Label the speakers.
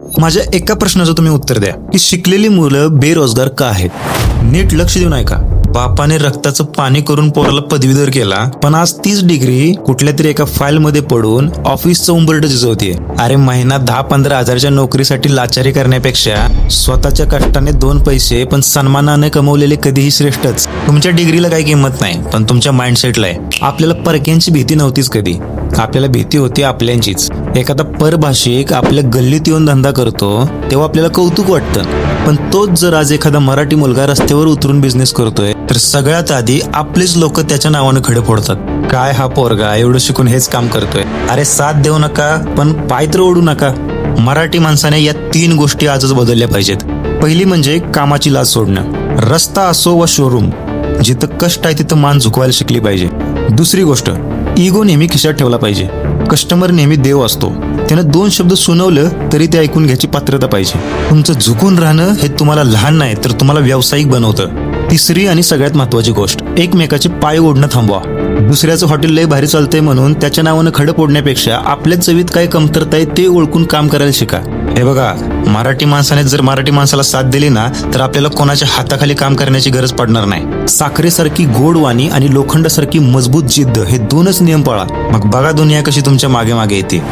Speaker 1: माझ्या एका प्रश्नाचं तुम्ही उत्तर द्या की शिकलेली मुलं बेरोजगार का आहेत? नीट लक्ष देऊन ऐका. बापाने रक्ताचं पाणी करून पोराला पदवीधर केला, पण आज तीच डिग्री कुठल्या तरी एका फाईल मध्ये पडून ऑफिसचं उंबरठं झिजवतीये. अरे महिना 10-15 हजारच्या नोकरीसाठी लाचारी करण्यापेक्षा स्वतःच्या कष्टाने 2 पैसे पण सन्मानाने कमवलेले कधीही श्रेष्ठच. तुमच्या डिग्रीला काही किंमत नाही, पण तुमच्या माइंडसेटला आहे. आपल्याला परक्यांची भीती नव्हतीच कधी, आपल्याला भीती होती आपल्यांचीच. एखादा परभाषिक आपल्या गल्लीत येऊन धंदा करतो तेव्हा आपल्याला कौतुक वाटतं, पण तोच जर आज एखादा मराठी मुलगा रस्त्यावर उतरून बिझनेस करतोय तर सगळ्यात आधी आपलेच लोक त्याच्या नावानं खडे फोडतात. काय हा पोरगा एवढं शिकून हेच काम करतोय? अरे साथ देऊ नका, पण पाय तर ओढू नका. मराठी माणसाने या 3 गोष्टी आजच बदलल्या पाहिजेत. पहिली म्हणजे कामाची लाज सोडणं. रस्ता असो वा शोरूम, जिथं कष्ट आहे तिथं मान झुकवायला शिकली पाहिजे. दुसरी गोष्ट, इगो नेहमी खिशात ठेवला पाहिजे. कस्टमर नेहमी देव असतो, त्यानं 2 शब्द सुनावलं तरी ते ऐकून घ्यायची पात्रता पाहिजे. तुमचं झुकून राहणं हे तुम्हाला लहान नाही तर तुम्हाला व्यावसायिक बनवतं. तिसरी आणि सगळ्यात महत्वाची गोष्ट, एकमेकाचे पाय ओढणं थांबवा. दुसऱ्याचं हॉटेल लय भारी चालतंय म्हणून त्याच्या नावानं खडं फोडण्यापेक्षा आपल्या चवीत काय कमतरता आहे ते ओळखून काम करायला शिका. हे बघा, मराठी माणसाने जर मराठी माणसाला साथ दिली ना तर आपल्याला कोणाच्या हाताखाली काम करण्याची गरज पडणार नाही. साखरेसारखी गोड वाणी आणि लोखंडासारखी मजबूत जिद्द हे 2च नियम पाळा, मग बघा दुनिया कशी तुमच्या मागे मागे येते.